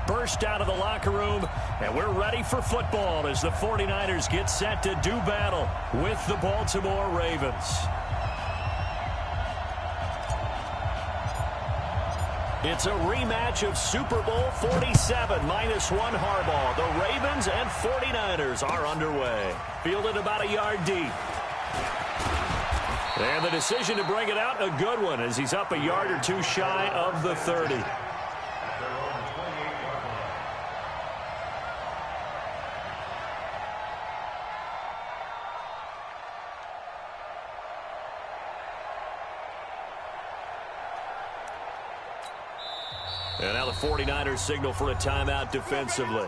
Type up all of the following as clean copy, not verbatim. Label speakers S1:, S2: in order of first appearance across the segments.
S1: burst out of the locker room, and we're ready for football as the 49ers get set to do battle with the Baltimore Ravens. It's a rematch of Super Bowl 47 -1 Harbaugh. The Ravens and 49ers are underway. Fielded about a yard deep. And the decision to bring it out, a good one, as he's up a yard or two shy of the 30. And now the 49ers signal for a timeout defensively.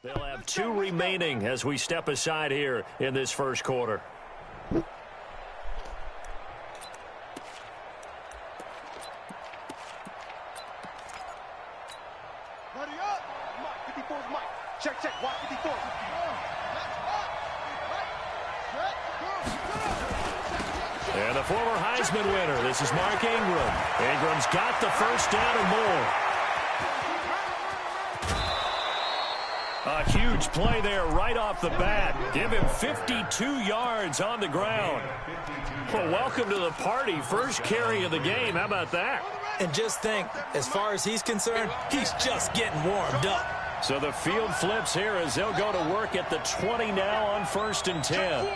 S1: They'll have 2 remaining as we step aside here in this first quarter. And the former Heisman winner, this is Mark Ingram. Ingram's got the first down and more. A huge play there right off the bat. Give him 52 yards on the ground. Well, welcome to the party. First carry of the game. How about that?
S2: And just think, as far as he's concerned, he's just getting warmed up.
S1: So the field flips here as they'll go to work at the 20 now on 1st and 10.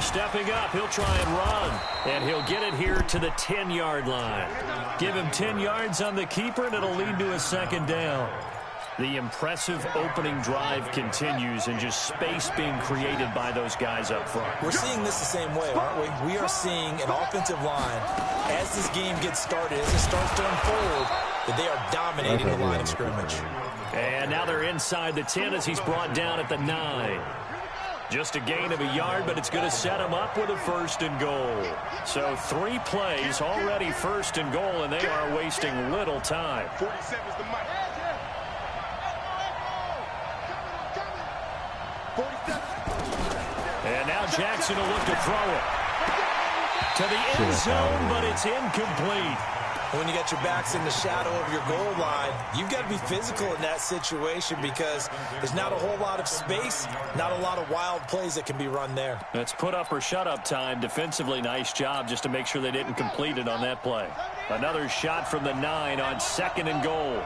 S1: Stepping up, he'll try and run, and he'll get it here to the 10-yard line. Give him 10 yards on the keeper, and it'll lead to a second down. The impressive opening drive continues, and just space being created by those guys up front.
S2: We're seeing this the same way, aren't we? We are seeing an offensive line, as this game gets started, as it starts to unfold, that they are dominating the line of scrimmage.
S1: And now they're inside the 10 as he's brought down at the 9. Just a gain of a yard, but it's going to set him up with a 1st and goal. So 3 plays, already 1st and goal, and they are wasting little time.
S3: 47's the mic.
S1: And now Jackson will look to throw it to the end zone, but it's incomplete.
S2: When you got your backs in the shadow of your goal line, you've got to be physical in that situation because there's not a whole lot of space, not a lot of wild plays that can be run there.
S1: That's put up or shut up time. Defensively, nice job just to make sure they didn't complete it on that play. Another shot from the 9 on 2nd and goal.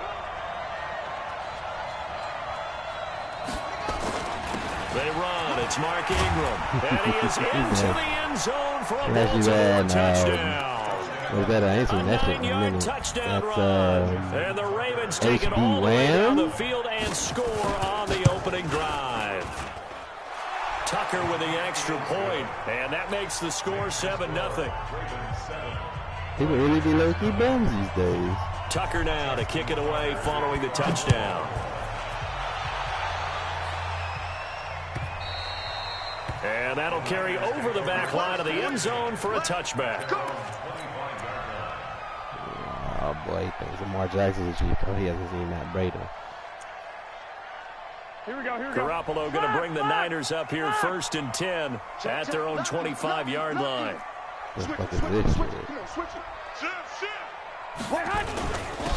S1: They run. It's Mark Ingram. And he is into the end zone for a Baltimore touchdown.
S4: Was that an answer? That's a
S1: 9-yard touchdown run. And the Ravens take it all the way down the field and score on the opening drive. Tucker with the extra point, and that makes the score 7-0.
S4: People really be low-key bums these days.
S1: Tucker now to kick it away following the touchdown. And that'll carry over the back line of the end zone for a touchback.
S4: Oh boy, he thinks Lamar Jackson is cheap. Oh, he hasn't seen Matt Brady.
S1: Garoppolo going to bring the Niners up here 1st and 10 at their own 25-yard line.
S4: What the fuck is this shit?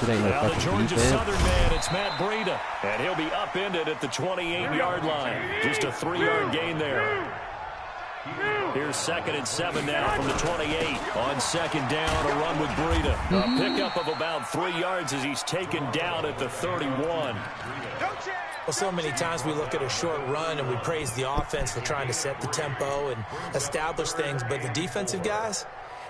S1: Now the Georgia Southern man, it's Matt Breida, and he'll be upended at the 28-yard line. Just a 3-yard gain there. Here's 2nd and 7 now from the 28. On 2nd down, a run with Breida. A pickup of about 3 yards as he's taken down at the 31.
S2: Well, so many times we look at a short run and we praise the offense for trying to set the tempo and establish things, but the defensive guys,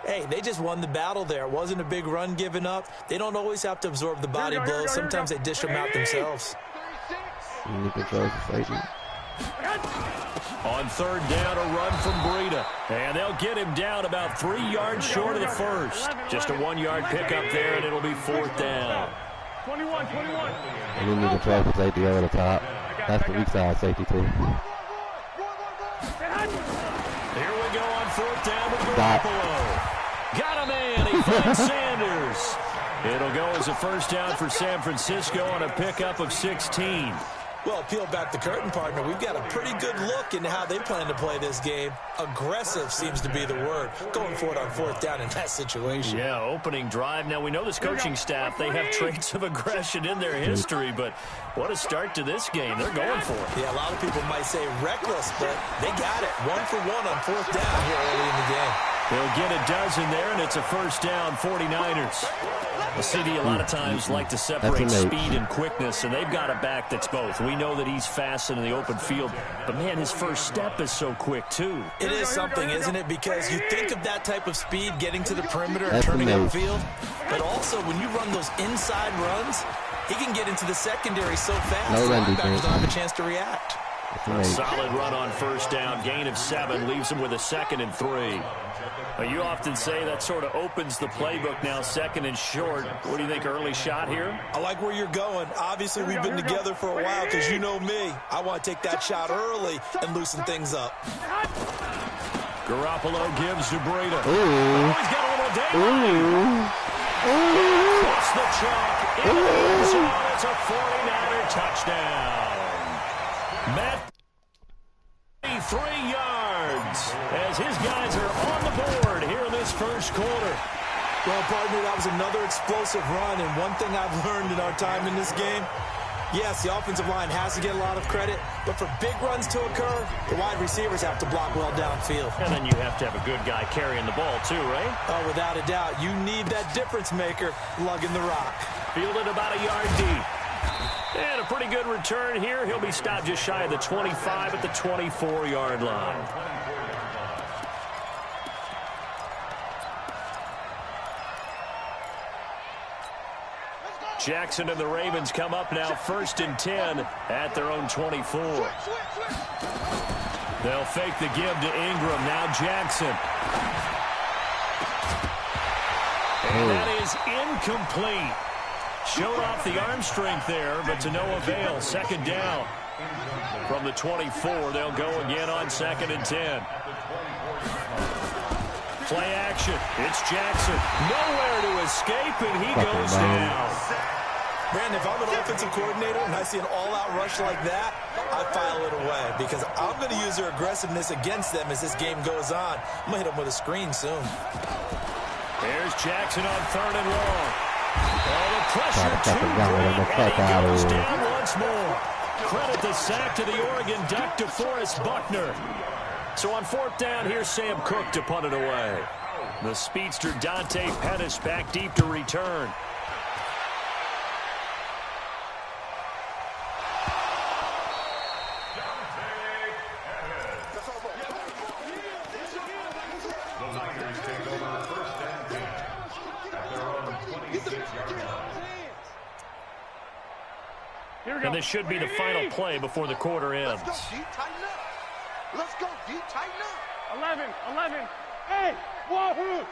S2: hey, they just won the battle there. It wasn't a big run given up. They don't always have to absorb the body blows. Sometimes they dish them out themselves.
S1: On 3rd down, a run from Breida. And they'll get him down about 3 yards short of the first. Just a 1-yard pickup there, and it'll be 4th down.
S3: 21.
S4: And then you can try for safety over the top. That's the weak side safety too.
S1: Here we go on 4th down with Garoppolo. Got a man. He finds Sanders. It'll go as a 1st down for San Francisco on a pickup of 16.
S2: Well, peel back the curtain, partner. We've got a pretty good look into how they plan to play this game. Aggressive seems to be the word. Going for it on 4th down in that situation.
S1: Yeah, opening drive. Now, we know this coaching staff, they have traits of aggression in their history, but what a start to this game. They're going for it.
S2: Yeah, a lot of people might say reckless, but they got it. 1 for 1 on 4th down here early in the game.
S1: They'll get a dozen there, and it's a 1st down, 49ers. The CD a lot of times like to separate speed and quickness, and they've got a back that's both. We know that he's fast in the open field, but, man, his first step is so quick, too.
S2: It is something, isn't it? Because you think of that type of speed getting to the perimeter and turning upfield, but also when you run those inside runs, he can get into the secondary so fast, the linebackers don't have a chance to react.
S1: A solid run on 1st down, gain of 7, leaves him with a 2nd and 3. You often say that sort of opens the playbook now, 2nd and short. What do you think, early shot here?
S2: I like where you're going. Obviously, we've been together for a while because you know me. I want to take that shot early and loosen things up.
S1: Garoppolo gives to Breida.
S4: Ooh.
S1: He's got a little daylight. It's the chalk. In the end zone. It's a 49er touchdown. Matt, 3 yards as his guys are on the board here in this first quarter.
S2: Well, partner, that was another explosive run, and one thing I've learned in our time in this game, yes, the offensive line has to get a lot of credit, but for big runs to occur, the wide receivers have to block well downfield.
S1: And then you have to have a good guy carrying the ball too, right?
S2: Oh, without a doubt. You need that difference maker lugging the rock.
S1: Fielded about a yard deep. And a pretty good return here. He'll be stopped just shy of the 25 at the 24-yard line. Jackson and the Ravens come up now 1st and 10 at their own 24. They'll fake the give to Ingram. Now Jackson. And that is incomplete. Showed off the arm strength there, but to no avail. 2nd down. From the 24, they'll go again on 2nd and 10. Play action. It's Jackson. Nowhere to escape, and he goes down.
S2: Brandon, if I'm an offensive coordinator and I see an all-out rush like that, I file it away because I'm going to use their aggressiveness against them as this game goes on. I'm going to hit them with a screen soon.
S1: There's Jackson on 3rd and long. Oh, the pressure too great, and he goes down once more. Credit the sack to the Oregon Duck, DeForest Buckner. So on 4th down, here's Sam Cook to punt it away. The speedster Dante Pettis back deep to return. And this should be the final play before the quarter ends.
S3: Let's go, D, tighten up. Let's go, D, tighten up. 11. Hey, wahoo.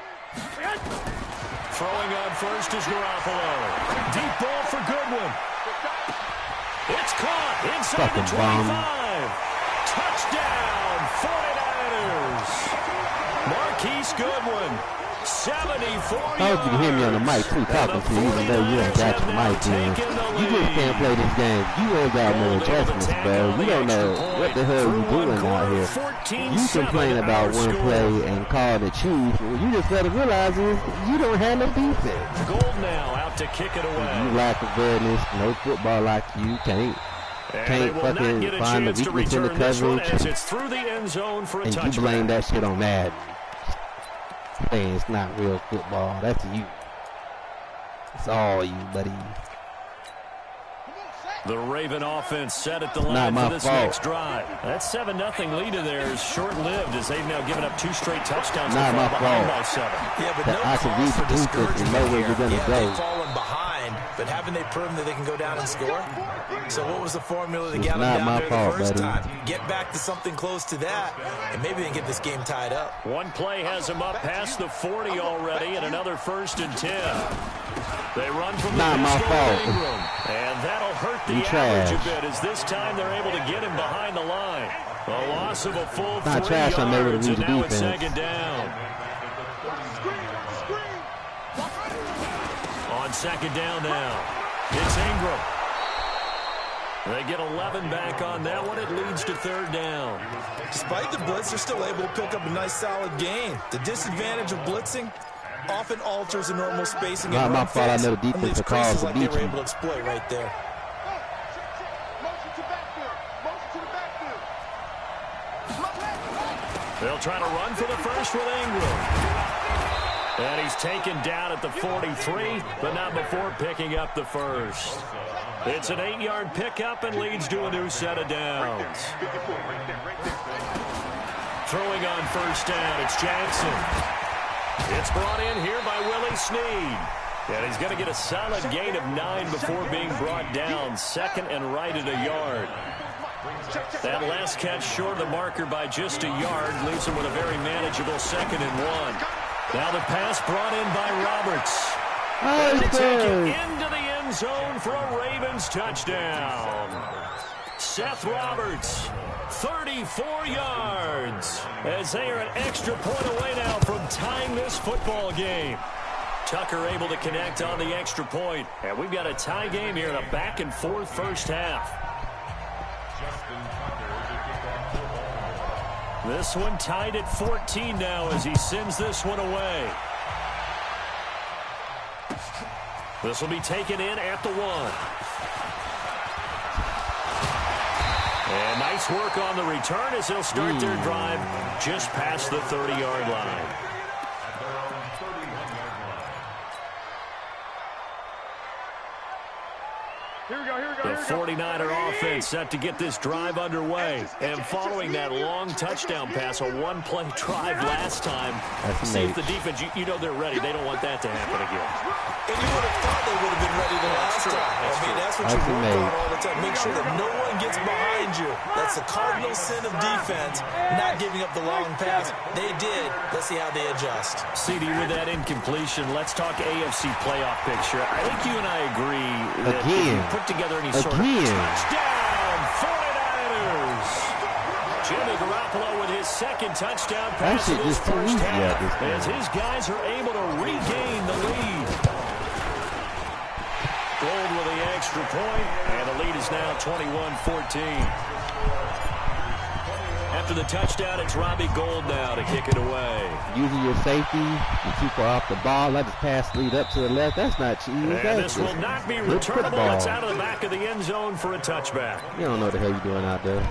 S1: Throwing on first is Garoppolo. Deep ball for Goodwin. It's caught inside the 25. Touchdown, 49ers. Marquise Goodwin, 74 yards.
S4: I hope you can hear me on the mic too, talking to you, even though you ain't got your mic in. You just can't play this game. You ain't got no adjustments, bro. You don't know what the hell you doing out here. You complain about one play and call it choose. What you just gotta realize is you don't have no defense.
S1: Gold now out to kick it away.
S4: You lack awareness, no football like you can't fucking find the weakness in the coverage.
S1: As it's through the end zone for a touchback.
S4: And you blame that shit on Madden. Saying it's not real football. That's you. It's all you, buddy.
S1: The Raven offense set at the line for this next drive. That 7-0 lead of theirs short-lived as they've now given up 2 straight touchdowns.
S4: Not my fault.
S1: By 7.
S2: Yeah, but no cause for discouragement here.
S4: Yeah,
S2: they've fallen behind, but haven't they proven that they can go down and score? So what was the formula that got them down there the first time? Get back to something close to that, and maybe they can get this game tied up.
S1: One play has them up past the 40 already, and another 1st and 10. They run from the Ingram, and that'll hurt the average a bit as this time they're able to get him behind the line. A loss of a full 3 yards, and now it's 2nd down. On 2nd down now, it's Ingram. They get 11 back on that one. It leads to 3rd down.
S2: Despite the blitz, they're still able to pick up a nice, solid gain. The disadvantage of blitzing often alters the normal spacing and run fast, and leaves creases like they were able to exploit right there.
S1: They'll try to run for the first with Ingram. And he's taken down at the 43, but not before picking up the first. It's an 8-yard pickup and leads to a new set of downs. Throwing on 1st down, it's Jackson. It's brought in here by Willie Snead. And he's going to get a solid gain of 9 before being brought down. 2nd and right at a yard. That last catch short of the marker by just a yard leaves him with a very manageable 2nd and 1. Now the pass brought in by Roberts. And to take it into the end zone for a Ravens touchdown. Seth Roberts, 34 yards, as they are an extra point away now from tying this football game. Tucker able to connect on the extra point, and we've got a tie game here in a back-and-forth first half. This one tied at 14 now as he sends this one away. This will be taken in at the 1. And nice work on the return as they'll start their drive just past the 30-yard line. The 49er offense set to get this drive underway. And following that long touchdown pass, a one-play drive last time, see if the defense, you know they're ready. They don't want that to happen again.
S2: And you would have thought they would have been ready the last time. That's what you work on all the time. Make sure that no one gets behind you. That's the cardinal sin of defense, not giving up the long pass. They did. Let's see how they adjust.
S1: CD, with that incompletion, let's talk AFC playoff picture. I think you and I agree that if you put together any sort of touchdown, 49ers. Jimmy Garoppolo with his 2nd touchdown pass in his first half, as his guys are able to regain the lead. Gold with the extra point, and the lead is now 21-14. After the touchdown, it's Robbie Gould now to kick it away.
S4: Using your safety, you're too far off the ball, let his pass lead up to the left. That's not cheese.
S1: And this will not be returnable. It's out of the back of the end zone for a touchback.
S4: You don't know what the hell you're doing out there.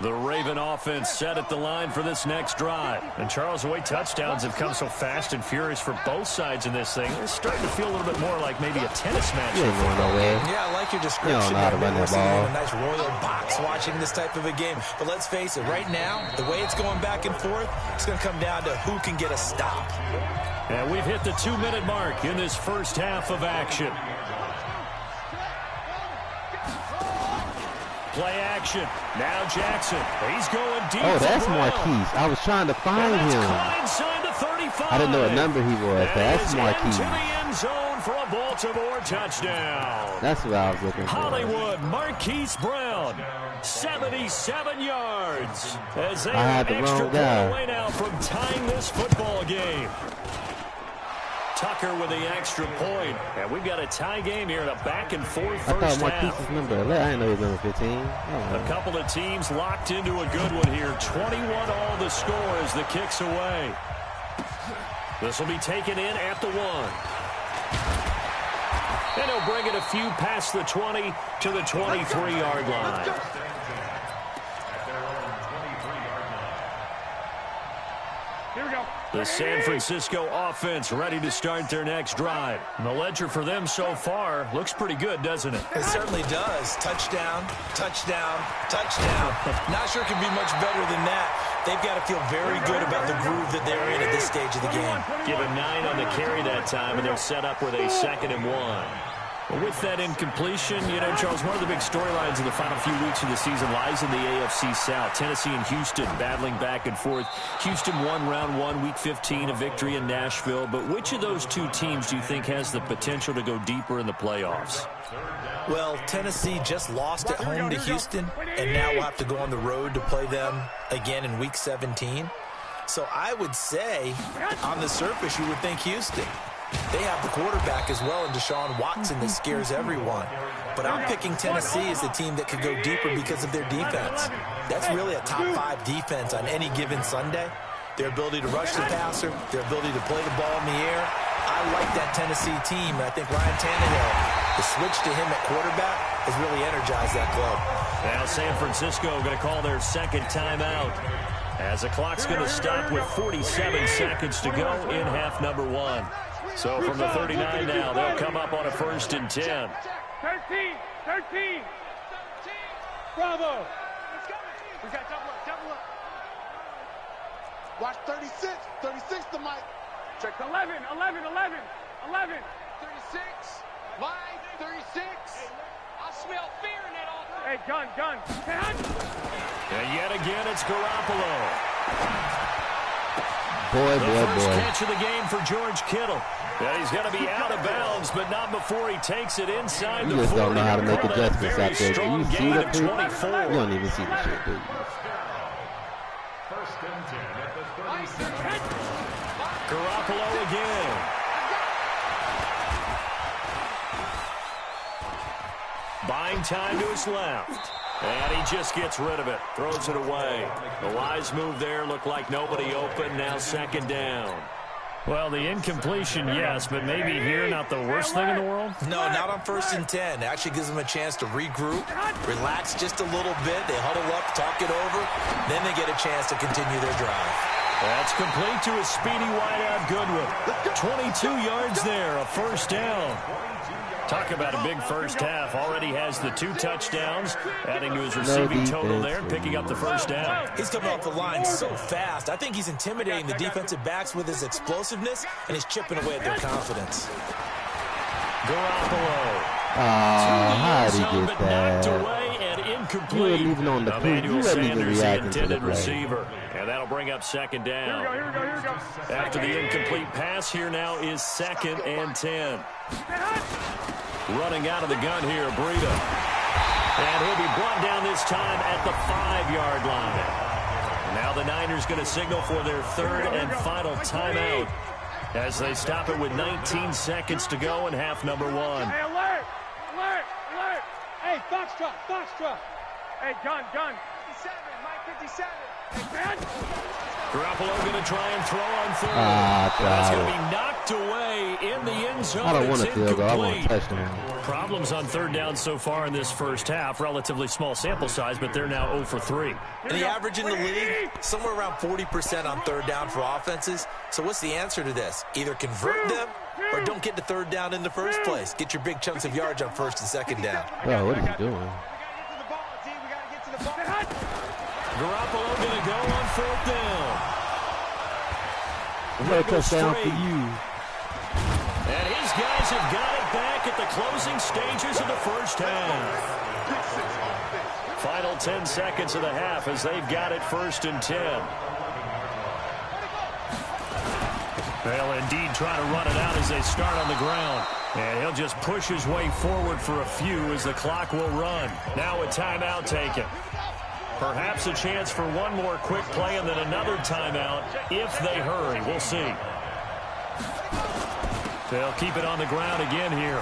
S1: The Raven offense set at the line for this next drive. And Charles, the way touchdowns have come so fast and furious for both sides in this thing, it's starting to feel a little bit more like maybe a tennis match.
S4: You ain't going nowhere.
S2: Yeah, I like your description.
S4: You don't know how to run that ball.
S2: A nice royal box watching this type of a game. But let's face it, right now, the way it's going back and forth, it's going to come down to who can get a stop.
S1: And we've hit the 2-minute mark in this first half of action. Play action. Now Jackson. He's going deep.
S4: Oh, that's Marquise. I was trying to find him.
S1: Caught inside the 35. 25.
S4: I didn't know what number he was. That's Marquis.
S1: Into the end zone for a Baltimore touchdown.
S4: That's what I was looking for.
S1: Hollywood Marquise Brown, 77 yards. As they
S4: I had the
S1: extra
S4: wrong guy.
S1: away now from tying this football game. Tucker with the extra point. And we've got a tie game here in a back-and-forth first half.
S4: I thought Marquise was number 11. I didn't know he was number 15.
S1: A couple of teams locked into a good one here. 21 all the score as the kick's away. This will be taken in at the 1. And he'll bring it a few past the 20 to the 23-yard line.
S3: Here we go.
S1: The San Francisco offense ready to start their next drive. And the ledger for them so far looks pretty good, doesn't it?
S2: It certainly does. Touchdown, touchdown, touchdown. Not sure it can be much better than that. They've got to feel very good about the groove that they're in at this stage of the game.
S1: Give him 9 on the carry that time, and they're set up with a 2nd and 1. With that incompletion, you know, Charles, one of the big storylines in the final few weeks of the season lies in the AFC South. Tennessee and Houston battling back and forth. Houston won round 1, week 15, a victory in Nashville. But which of those two teams do you think has the potential to go deeper in the playoffs?
S2: Well, Tennessee just lost at home to Houston, and now we'll have to go on the road to play them again in week 17. So I would say, on the surface, you would think Houston. They have the quarterback as well in Deshaun Watson that scares everyone. But I'm picking Tennessee as the team that could go deeper because of their defense. That's really a top 5 defense on any given Sunday. Their ability to rush the passer, their ability to play the ball in the air. I like that Tennessee team, and I think Ryan Tannehill, the switch to him at quarterback, has really energized that club.
S1: Now San Francisco going to call their 2nd timeout, as the clock's going to stop with 47 seconds to go in half number 1. So from the 39 now, they'll come up on a 1st and 10.
S3: 13. Bravo. We got double up. Watch 36 the mic. Check 11. 36. Line 36. I smell fear in that offense. Hey, gun.
S1: And yet again, it's Garoppolo.
S4: Boy.
S1: First catch of the game for George Kittle. Yeah, he's going to be out of bounds, but not before he takes it inside the 40.
S4: You just don't know how to make adjustments out there. Do you see the
S1: shit,
S4: 24? You don't even see the shit, do you?
S1: Garoppolo again. Buying time to his left. And he just gets rid of it. Throws it away. The wise move there. Looked like nobody open. Now 2nd down. Well, the incompletion, yes, but maybe here not the worst thing in the world?
S2: No, not on 1st and 10. It actually gives them a chance to regroup, relax just a little bit. They huddle up, talk it over. Then they get a chance to continue their drive.
S1: That's complete to a speedy wideout Goodwin. 22 yards there, a 1st down. Talk about a big first half. Already has the 2 touchdowns, adding to his receiving total there, and picking up the 1st down.
S2: He's coming off the line so fast. I think he's intimidating the defensive backs with his explosiveness, and he's chipping away at their confidence.
S1: Garoppolo.
S4: How did he get that?
S1: Away and incomplete.
S4: You weren't even on the field. You weren't even reacting to the play.
S1: Receiver. And that'll bring up 2nd down.
S3: Here we go.
S1: After the incomplete pass, here now is 2nd and 10. Running out of the gun here, Breida. And he'll be brought down this time at the 5-yard line. Now the Niners going to signal for their 3rd and final timeout as they stop it with 19 seconds to go in half number 1.
S3: Hey, alert! Hey, Foxtrot! Hey, gun! 57, Mike 57. Hey, man!
S1: Garoppolo going to try and throw on 3rd. That's going to be knocked away in the end zone.
S4: I don't want to field goal. I want to touchdown.
S1: Problems on 3rd down so far in this first half. Relatively small sample size, but they're now 0 for 3.
S2: And the average in the league, somewhere around 40% on 3rd down for offenses. So what's the answer to this? Either convert them or don't get to 3rd down in the first place. Get your big chunks of yards on 1st and 2nd down.
S4: Bro, what is he doing?
S1: Garoppolo going to go on 4th down.
S4: Another touchdown for you.
S1: And his guys have got it back at the closing stages of the first half. Final 10 seconds of the half as they've got it 1st and 10. They'll indeed try to run it out as they start on the ground. And he'll just push his way forward for a few as the clock will run. Now a timeout taken. Perhaps a chance for one more quick play and then another timeout if they hurry. We'll see. They'll keep it on the ground again here.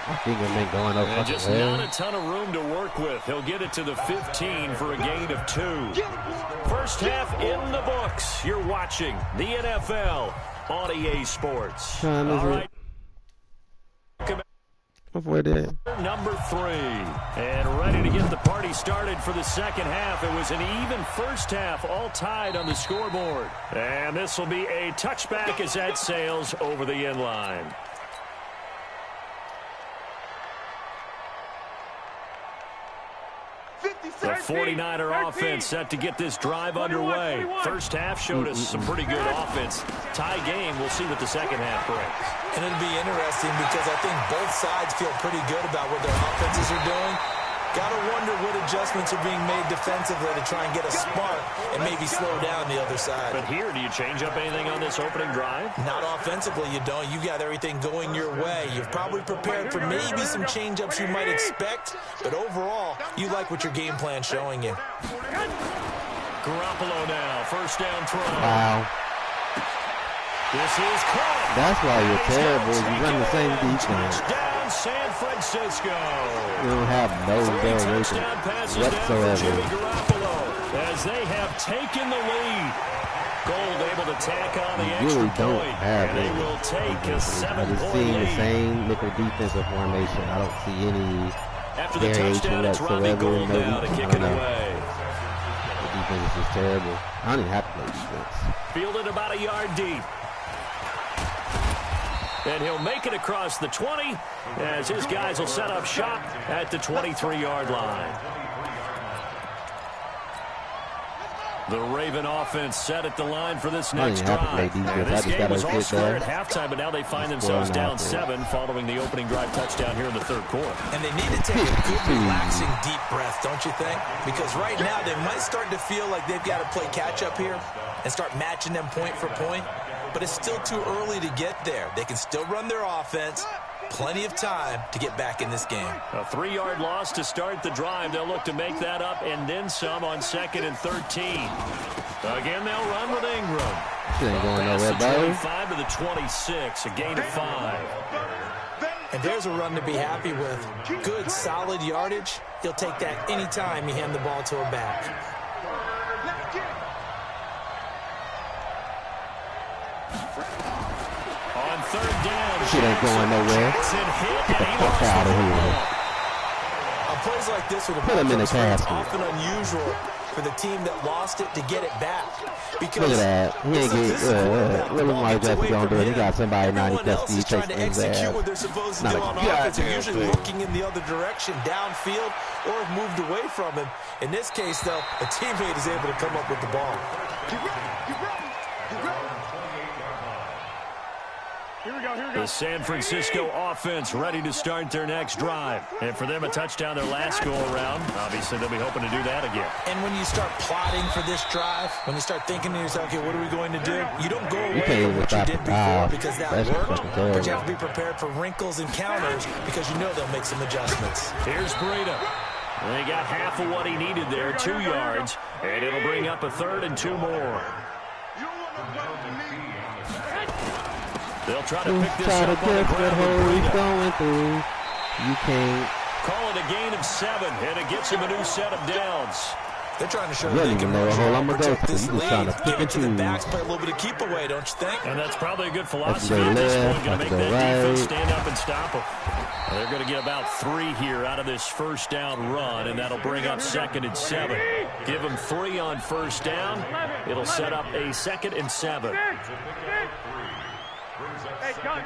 S4: I think it may go in over.
S1: And just not a ton of room to work with. He'll get it to the 15 for a gain of 2. First half in the books. You're watching the NFL on EA Sports.
S4: All right.
S1: Number 3. And ready to get the party started for the second half. It was an even first half, all tied on the scoreboard. And this will be a touchback as that sails over the end line. The 49er offense set to get this drive underway. First half showed us some pretty good offense. Tie game, we'll see what the second half brings.
S2: And it'll be interesting because I think both sides feel pretty good about what their offenses are doing. Got to wonder what adjustments are being made defensively to try and get a spark and maybe slow down the other side.
S1: But here, do you change up anything on this opening drive?
S2: Not offensively, you don't. You got everything going your way. You've probably prepared for maybe some change-ups you might expect, but overall, you like what your game plan's showing you.
S1: Garoppolo now, first down throw.
S4: Wow.
S1: This is caught.
S4: That's why you're terrible. You run the same defense.
S1: Touchdown, San Francisco.
S4: You don't have no variation whatsoever.
S1: Jimmy Garoppolo as they have taken the lead. Gold able to tack on the extra point, and they will take a 7-point
S4: I just see the same nickel defensive formation. I don't see any
S1: after the touchdown, it's Robbie Gould now to kick it away.
S4: The defense is just terrible. I don't even have to play defense.
S1: Fielded about a yard deep. And he'll make it across the 20 as his guys will set up shop at the 23-yard line. The Raven offense set at the line for this next drive. This game was all square at halftime, but now they find themselves down 7 following the opening drive touchdown here in the third quarter.
S2: And they need to take a good, relaxing, deep breath, don't you think? Because right now they might start to feel like they've got to play catch-up here and start matching them point for point. But it's still too early to get there. They can still run their offense. Plenty of time to get back in this game.
S1: A 3-yard loss to start the drive. They'll look to make that up and then some on 2nd and 13. Again, they'll run with Ingram.
S4: She ain't going nowhere,
S1: the 25 to the 26, a gain of 5.
S2: And there's a run to be happy with. Good, solid yardage. He'll take that anytime you hand the ball to a back.
S1: On 3rd down,
S4: she ain't going nowhere. Get the fuck out of here.
S2: On plays like this with a
S4: put him in the casket.
S2: Often unusual for the team that lost it to get it back. Because
S4: look at that. He ain't get what Lamar Jackson gonna do? He got somebody 90 plus speed chasing his ass.
S2: What they're supposed to do on offense. They're usually looking in the other direction, downfield, or have moved away from him. In this case, though, a teammate is able to come up with the ball.
S1: The San Francisco offense ready to start their next drive. And for them, a touchdown their last go-around. Obviously, they'll be hoping to do that again.
S2: And when you start plotting for this drive, when you start thinking to yourself, okay, what are we going to do? You don't go away from what you did before because that worked, but you have to be prepared for wrinkles and counters because you know they'll make some adjustments.
S1: Here's Breida. They got half of what he needed there, 2 yards, and it'll bring up a 3rd and 2 more. They'll try to pick this up on the ground.
S4: Going through. You can't
S1: call it a gain of 7, and it gets him a new set of downs.
S2: They're trying to show they can protect this lead. Give it to the backs, play a little bit of keep away, don't you think?
S1: And that's probably a good philosophy at this point. Going to make that defense stand up and stop them. They're going to get about 3 here out of this first down run, and that'll bring up 2nd and 7. Give them 3 on first down. It'll set up a 2nd and 7.
S3: Hey, gun.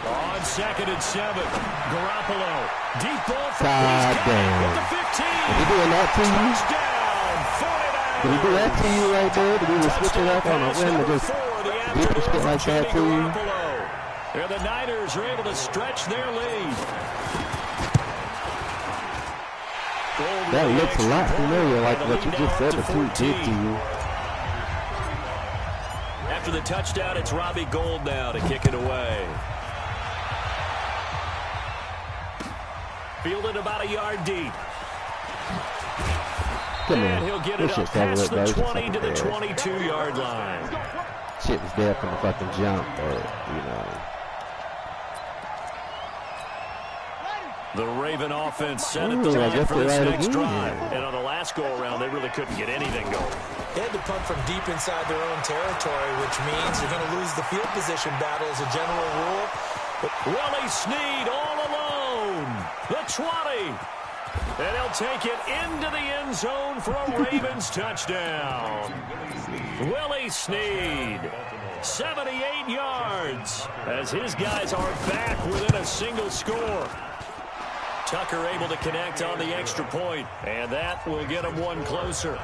S1: On 2nd and 7, Garoppolo. Deep ball for
S4: God damn.
S1: With the 15.
S4: Did he doing that to you?
S1: Touchdown, 49.
S4: Did he do that to you right there? Did he just switch it up on a whim and just disrespect like that to you?
S1: There, the Niners are able to stretch their lead.
S4: That looks a lot familiar like what you just said the two did to you.
S1: after the touchdown, it's Robbie Gould now to kick it away. Fielded about a yard deep. And he'll get it up past the 20 to the 22-yard line.
S4: Shit was there from the fucking jump, but, you know.
S1: The Raven offense set at the line for this next drive. And on the last go-around, they really couldn't get anything going.
S2: They had to punt from deep inside their own territory, which means you're going to lose the field position battle as a general rule.
S1: Willie Snead all alone. The 20. And he'll take it into the end zone for a Ravens touchdown. Willie Snead, 78 yards, as his guys are back within a single score. Tucker able to connect on the extra point, and that will get him one closer.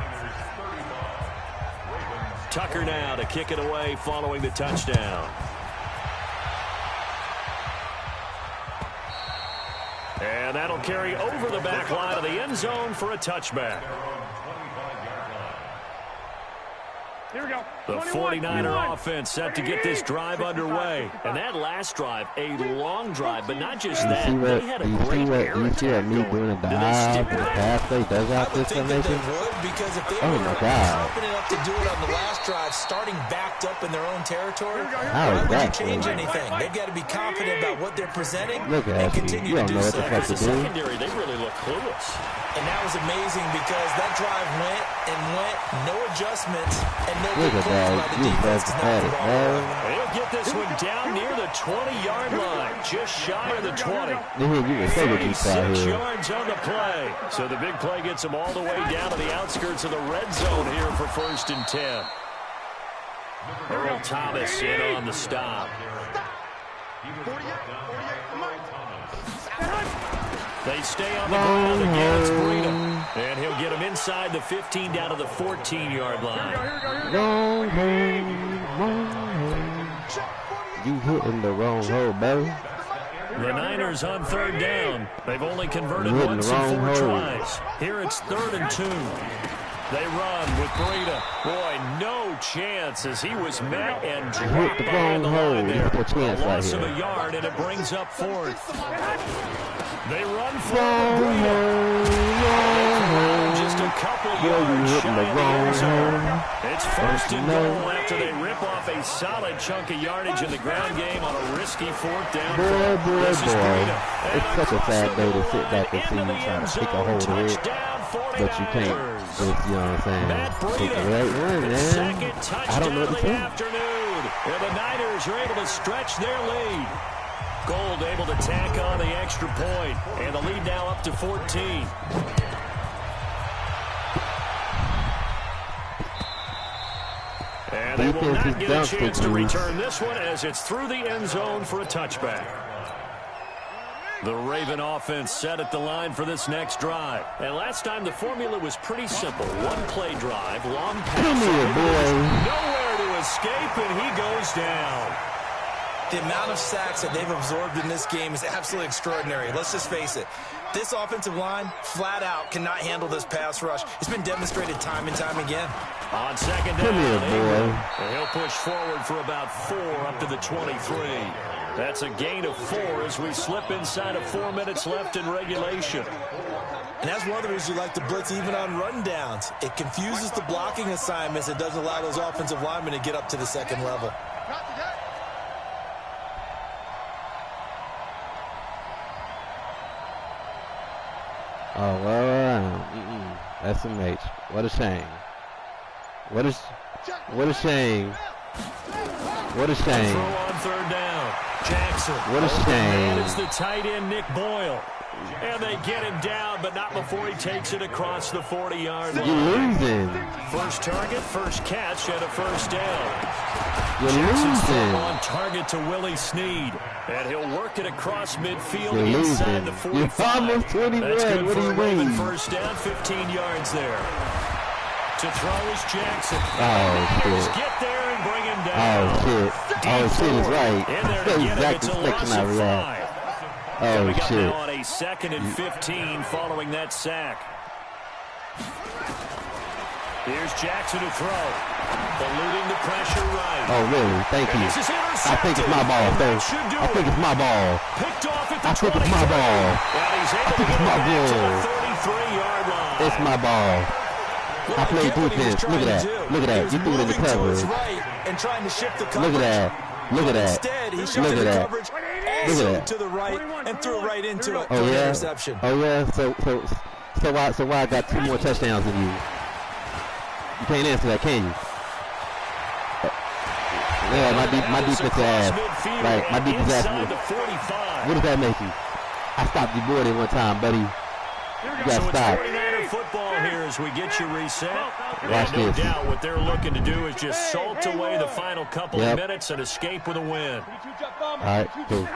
S1: Tucker now to kick it away following the touchdown. And that'll carry over the back line of the end zone for a touchback.
S3: Here we go.
S1: The 49er offense set to get this drive underway. And that last drive, a long drive, but not just that. They had a great air attack going.
S4: Doing the pathway does out this formation?
S2: Because if they were confident enough to do it on the last drive, starting backed up in their own territory, why would you change anything? They've got to be confident about what they're presenting and continue to do so.
S1: The secondary, they really look clueless.
S2: And that was amazing because that drive went and went, no adjustments, and no big plays by the defense to knock the ball away.
S1: They'll get this one down near the 20-yard line, just shy of the 20.
S2: 36
S1: yards on the play. So the big play gets them all the way down to the outskirts of the red zone here for 1st and 10. Earl Thomas in on the stop. They stay on the ground again. It's Breida. And he'll get him inside the 15 down to the 14-yard line.
S4: You hitting the wrong hole, bro.
S1: The Niners on 3rd down. They've only converted once in 4 tries. Here it's 3rd and 2. They run with Breida. Boy, no chance as he was met and dropped behind the line there. A loss of a yard, and it brings up 4th. They run forward. Just a couple yards shy of the end zone. It's 1st and goal after they rip off a solid chunk of yardage in the ground game on a risky 4th down.
S4: Boy. It's such a sad day to sit back and see you trying to pick a hold of it, but you can't. You know what I'm saying? Take the right one, man. I don't know what to say.
S1: And the Niners are able to stretch their lead. Gould able to tack on the extra point, and the lead now up to 14. And they will not get a chance to return this one as it's through the end zone for a touchback. The Raven offense set at the line for this next drive. And last time the formula was pretty simple. One-play drive, long pass. Nowhere to escape, and he goes down.
S2: The amount of sacks that they've absorbed in this game is absolutely extraordinary. Let's just face it. This offensive line, flat out, cannot handle this pass rush. It's been demonstrated time and time again.
S1: On 2nd down, and he'll push forward for about 4 up to the 23. That's a gain of 4 as we slip inside of 4 minutes left in regulation.
S2: And that's one of the reasons you like to blitz even on rundowns. It confuses the blocking assignments. It doesn't allow those offensive linemen to get up to the second level.
S4: Oh, well, SMH. What a shame. What a shame. What a shame.
S1: Throw on 3rd down. Jackson.
S4: What a shame.
S1: It's the tight end, Nick Boyle. And they get him down, but not before he takes it across the 40-yard line.
S4: You're losing.
S1: First target, first catch, and a 1st down.
S4: You're losing.
S1: On target to Willie Snead. And he'll work it across midfield
S4: You're
S1: inside
S4: losing.
S1: the 45.
S4: You're almost 21.
S1: That's good
S4: what
S1: for
S4: do
S1: a
S4: you
S1: Raven
S4: mean?
S1: first down, 15 yards there. To throw is Jackson.
S4: Oh, shit.
S1: Get there and bring him down.
S4: Oh, shit. Oh, shit is right.
S1: In there to get him. It's a loss of 5.
S4: Oh, shit.
S1: Now on a 2nd and 15 following that sack. Here's Jackson to throw. Eluding the pressure right.
S4: Oh, really? Thank you. I think it's my ball, sir. I think it's my ball. I think it's my ball. I think it's my ball. It's my ball. I played defense. Look at that. Look at that. You threw it in the coverage. Look at that. Look at that. Look at that. Look at that.
S2: To the right and threw it right into it.
S4: Oh yeah.
S2: Interception.
S4: Oh yeah. So why I got 2 more touchdowns than you? You can't answer that, can you? Yeah, my defensive ass. Right, my defensive ass. What does that make you? I stopped you more than one time, buddy. You gotta stop.
S1: 49er football here as we get you reset.
S4: Watch
S1: no
S4: this.
S1: doubt what they're looking to do is just salt away the final couple of minutes and escape with a win.
S4: All right, cool.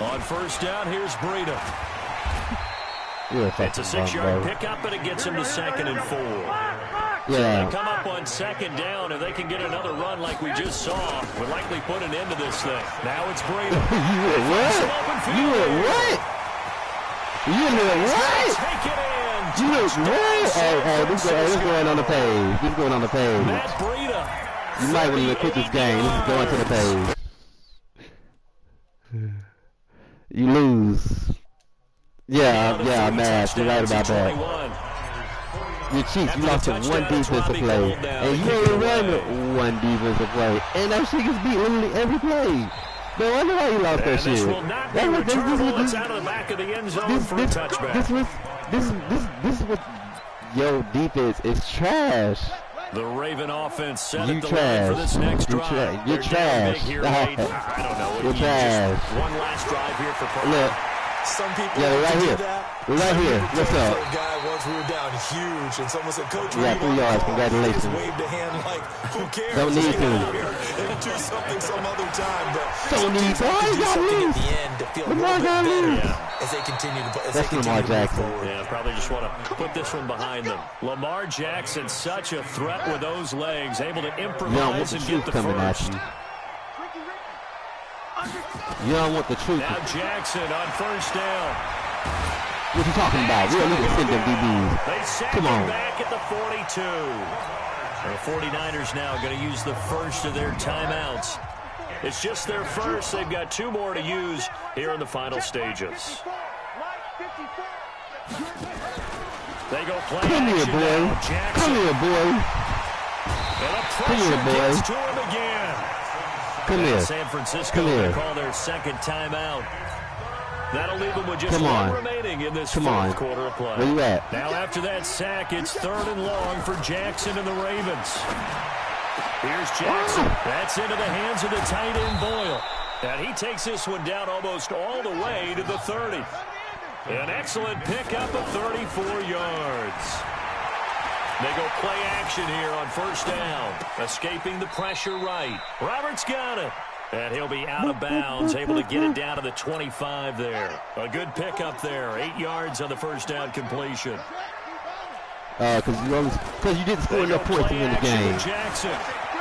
S1: On first down, here's Breida.
S4: It's
S1: a 6-yard pickup, but it gets him to 2nd and 4.
S4: Yeah.
S1: They come up on 2nd down, and they can get another run like we just saw. Would likely put an end to this thing. Now it's Breida.
S4: You at what? You at what? You at what?
S1: Take it in.
S4: You at what? Oh, this going on the page. This going on the page.
S1: Matt Breida.
S4: You might want to quit this game. This is going to the page. You lose. Yeah, I'm mad. You're right about that. You're cheap. You lost to 1 defensive play. And you only run 1 defensive play. And that shit gets beat literally every play. No wonder why you lost that shit.
S1: This will not be returnable. It's out of the back of the end zone for a touchback.
S4: This is what your defense is trash.
S1: The Raven offense set
S4: You
S1: at the
S4: trash.
S1: line for this next drive.
S4: You're trash.
S1: Here, I don't know.
S4: You're trash.
S1: One last drive here for Parker.
S4: Look.
S2: Some people
S4: right here. Right here. What's up?
S2: Guy once we were down huge, and someone said, "Coach,
S4: you got 3 yards. Congratulations."
S2: Waved a hand like, "Who cares?"
S4: Don't need to.
S2: Do something some other time, but
S4: don't need to.
S2: Do something at the end to feel a little bit better as they continue to play.
S4: That's Lamar Jackson.
S1: Yeah, probably just want to put this one behind them. Lamar Jackson, such a threat with those legs, able to improvise and get the first.
S4: You don't want the truth.
S1: Now Jackson on first down.
S4: What you talking about? We don't need to send them DBs.
S1: They send him back at the 42. The 49ers now going to use the first of their timeouts. It's just their first. They've got 2 more to use here in the final stages. They go play
S4: Come here, boy. Come here, boy.
S1: And a pressure gets to him again.
S4: Come here.
S1: San Francisco will call their 2nd timeout. That'll leave them with just 1 remaining in this 4th quarter of play.
S4: Where you at?
S1: Now after that sack, it's 3rd and long for Jackson and the Ravens. Here's Jackson. That's into the hands of the tight end Boyle. And he takes this one down almost all the way to the 30. An excellent pickup of 34 yards. They go play action here on first down. Escaping the pressure right. Roberts got it. And he'll be out of bounds, able to get it down to the 25 there. A good pickup there. 8 yards on the first down completion.
S4: Because you didn't score enough points to win the game.
S1: Jackson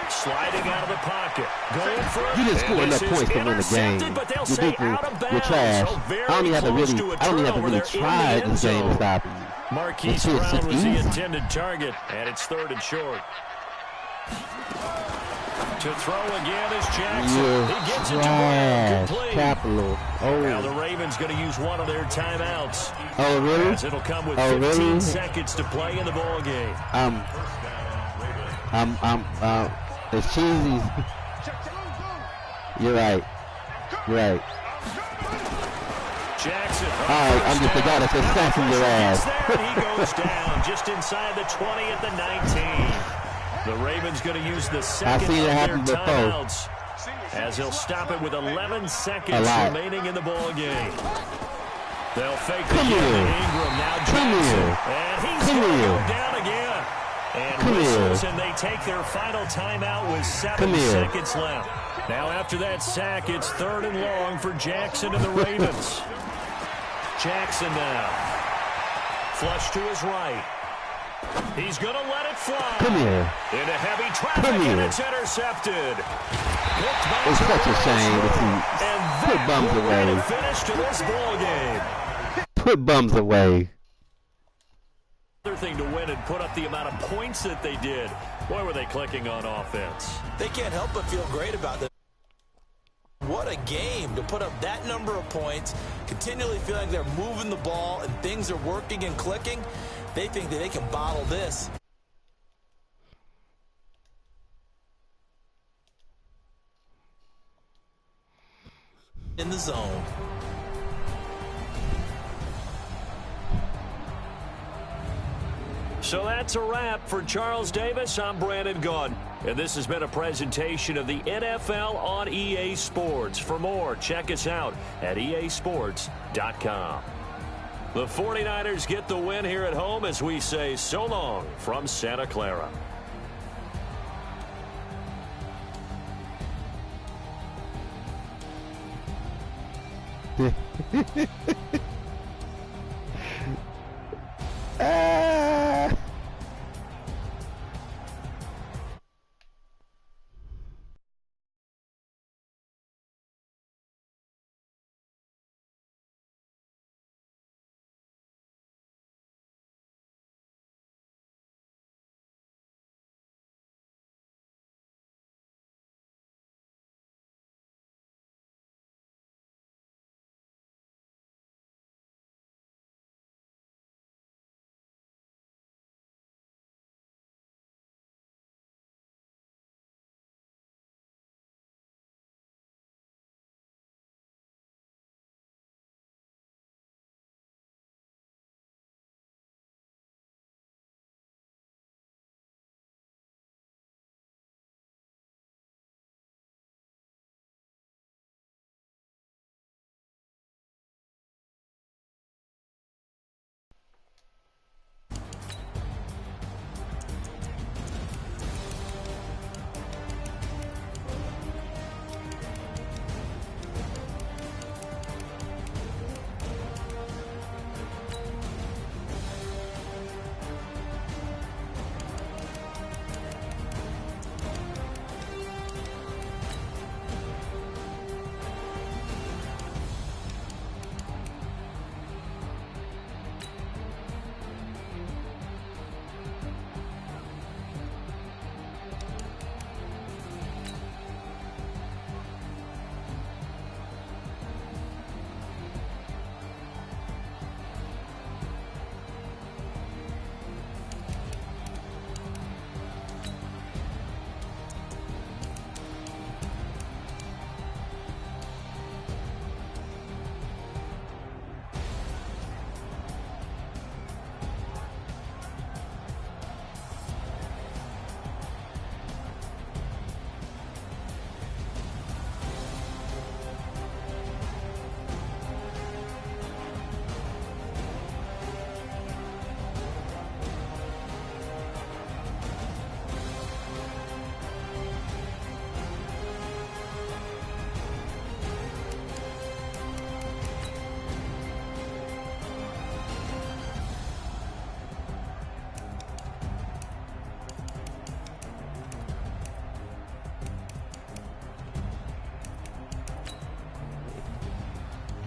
S1: sliding out of the pocket. Going for it.
S4: You didn't score enough points to win the game. You're trash. I don't even have to really try this game to stop you.
S1: Marquise Brown was the intended target, and it's 3rd and short. To throw again is Jackson. He gets it to Brown. Complete.
S4: Capital.
S1: Now the Ravens going to use one of their timeouts.
S4: Oh, really?
S1: As it'll come with 15 seconds to play in the ball game.
S4: It's cheesy. You're right.
S1: Jackson.
S4: I'm just the guy that's assassin your ass.
S1: He goes down just inside the 20 at the 19. The Ravens going to use the 2nd of their timeouts as he'll stop it with 11 seconds remaining in the ball game. They'll fake the Ingram. Now Jackson. And he's going to go down again. And whistles, and they take their final timeout with 7 seconds left. Now after that sack, it's 3rd and long for Jackson and the Ravens. Jackson now. Flush to his right. He's going to let it fly.
S4: Come here.
S1: Into heavy traffic, and it's intercepted.
S4: It's such a shame to see. Put bums away.
S1: Finish to this ball game.
S4: Put bums away.
S1: Another thing to win and put up the amount of points that they did. Boy, were they clicking on offense.
S2: They can't help but feel great about this. What a game to put up that number of points, continually feeling they're moving the ball and things are working and clicking. They think that they can bottle this. In the zone.
S1: So that's a wrap for Charles Davis. I'm Brandon Gaudin, and this has been a presentation of the NFL on EA Sports. For more, check us out at easports.com. The 49ers get the win here at home as we say so long from Santa Clara.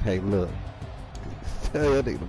S4: Hey, look. Tell that nigga.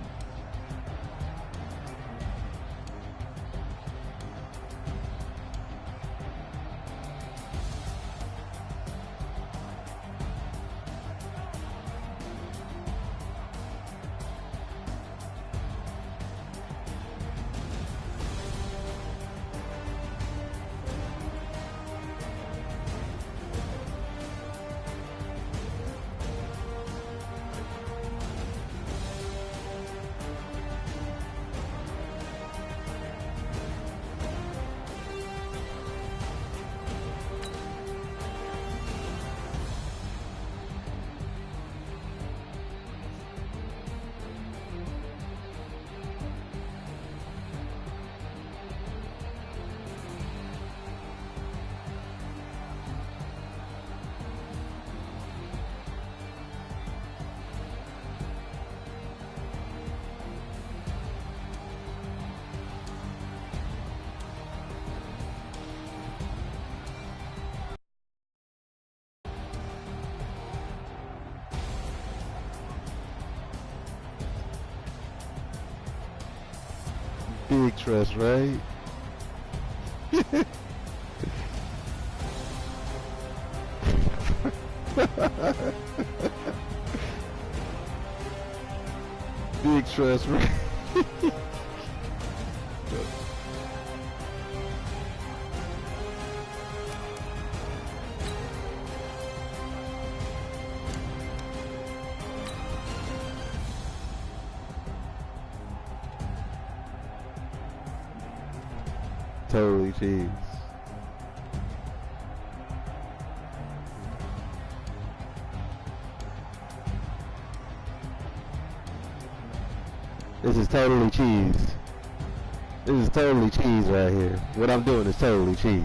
S4: Big trust, right? Big trust, right? Totally cheese. This is totally cheese. This is totally cheese right here. What I'm doing is totally cheese.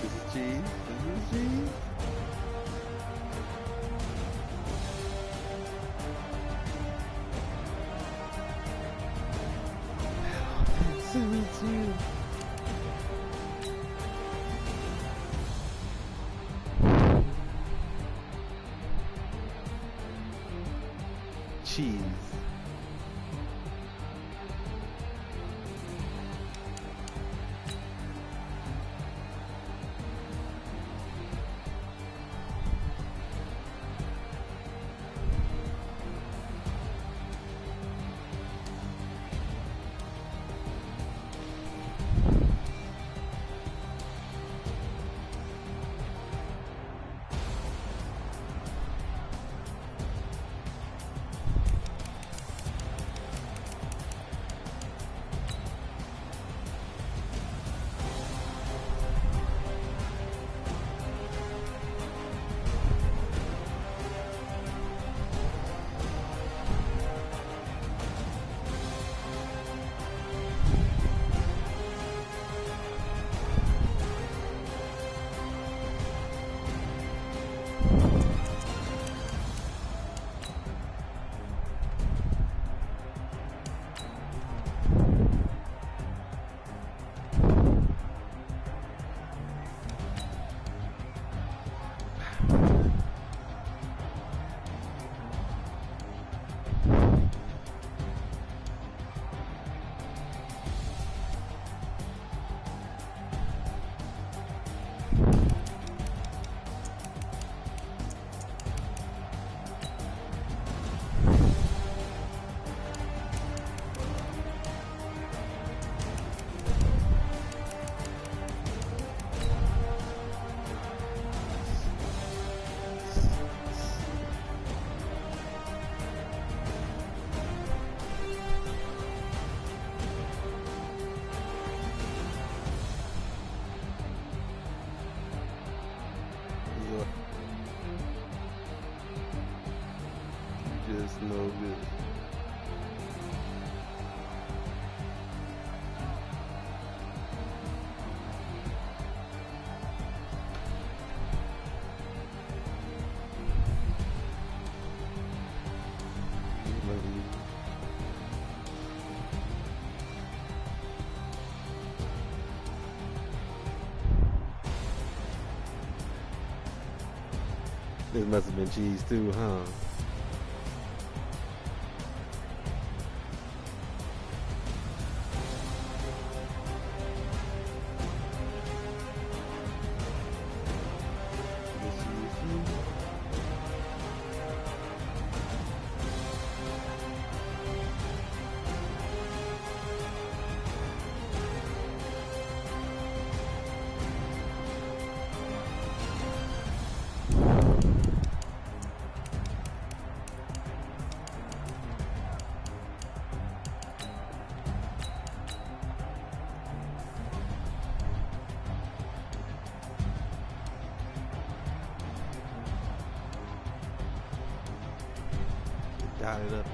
S4: This is cheese. This is cheese. Cheese. Just no good. This must have been cheese too, huh? Got it up.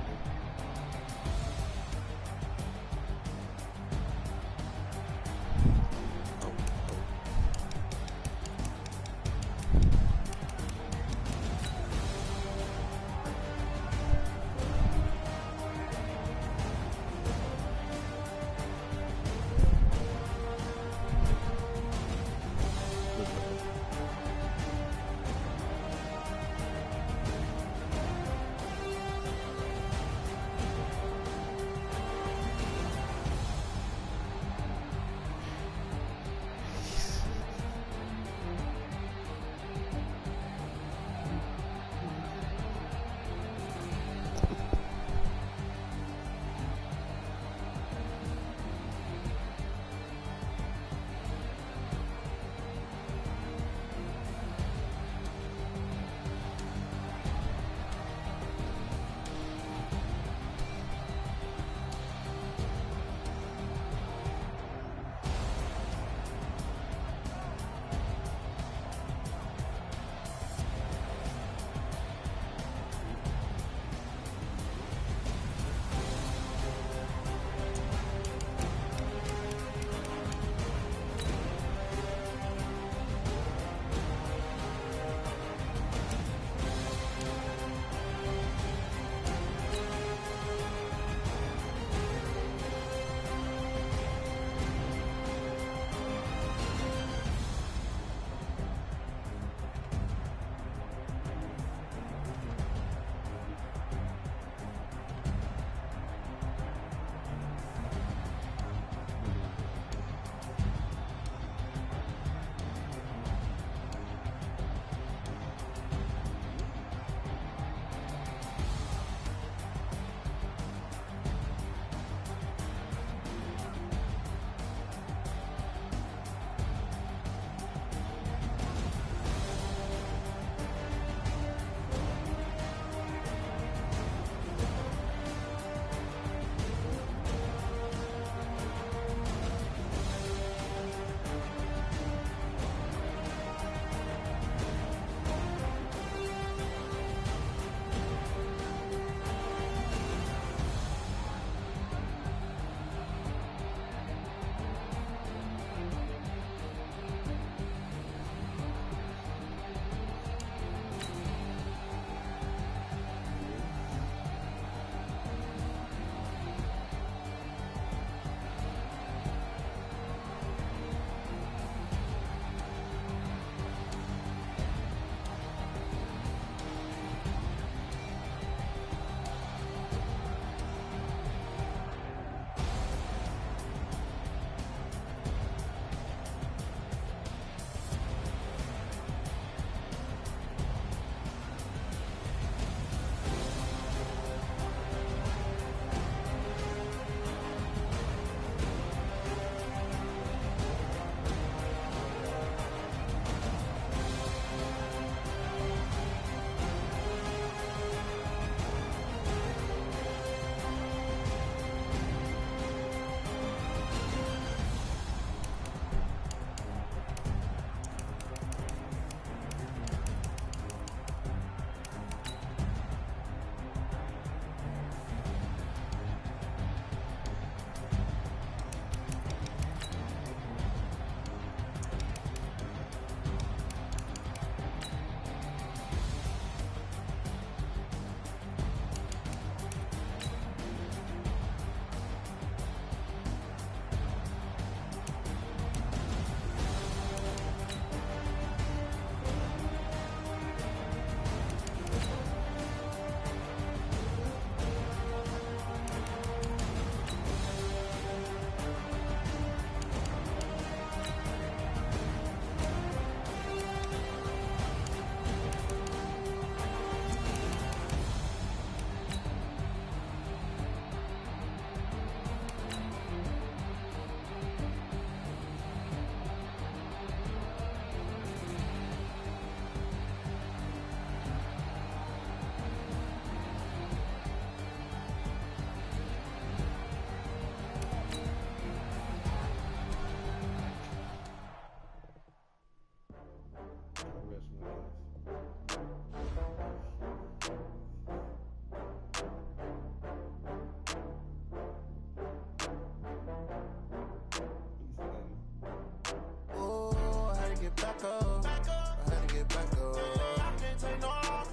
S5: get back up. I had to get back up. I can't take no loss.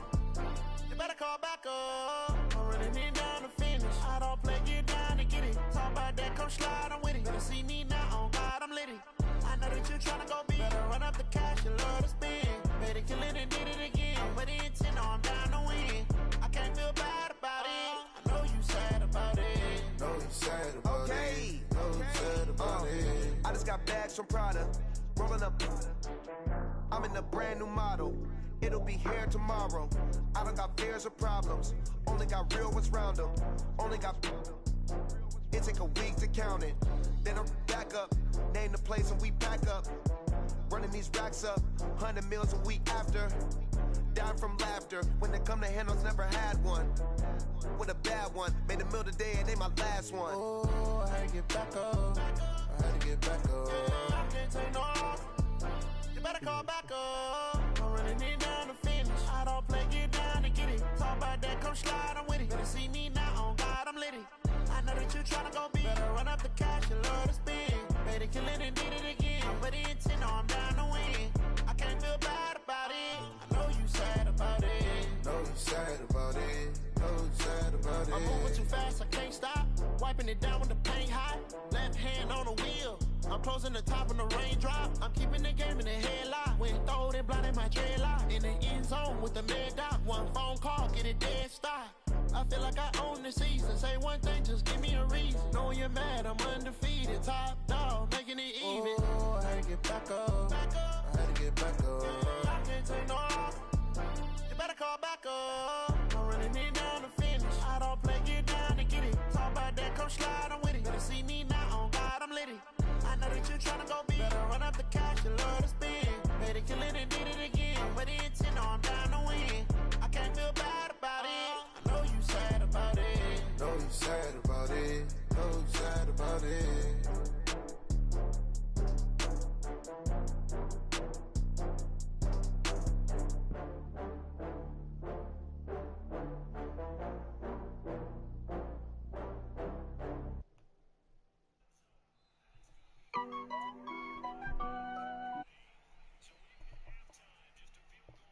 S5: You better call back up. I'm running it down to finish. I don't play, get down to get it. Talk about that, come slide, I'm with it. Better see me now, on God, I'm litty. I know that you tryna go big. Better run up the cash, you love to spend. Better kill it and did it again. But the intent, I'm down to win. I can't feel bad about it. I know you sad about it.
S6: Know you sad about it. Know you sad about it.
S7: I just got bags from Prada. Rolling up. I'm in a brand new model. It'll be here tomorrow. I don't got fears or problems. Only got real ones round them. Only got. It take a week to count it. Then I'm back up. Name the place and we back up. Running these racks up. 100 meals a week after. Dying from laughter. When they come to handles, never had one. With a bad one. Made a meal today and they my last one.
S5: Oh, I had to get back up. I had to get back up. I can't take no loss. You better call back up. I'm running it down to finish. I don't play, get down to get it. Talk about that, come slide, I'm with it. Better see me now, on God, I'm litty. I know that you tryna go big. Better run up the cash, you love to spend. Better kill it and did it again. But the intent, no, I'm down to win. I can't feel bad about it. I know you sad about it.
S6: Know you sad about it. Know you sad about it.
S5: I'm moving too fast, I can't stop. Wiping it down with the paint hot. Left hand on the wheel. I'm closing the top on the raindrop. I'm keeping the game in the headlock. When throwed and blinded my dreadlock. In the end zone with the mad dot. One phone call, get it dead stop. I feel like I own the season. Say one thing, just give me a reason. Knowing you're mad, I'm undefeated. Top dog, making it even.
S6: Oh, I had to get back up. I had to get back up.
S5: I can't take no loss. You better call back up. I'm running it down to finish. I don't play, get down to get it. Talk about that, come slide, I'm with it. Better see me now, on God, I'm litty. I know that you tryna go big. Better run up the cash, you love to spend. Better kill it and did it again. But the intent, no, I'm down.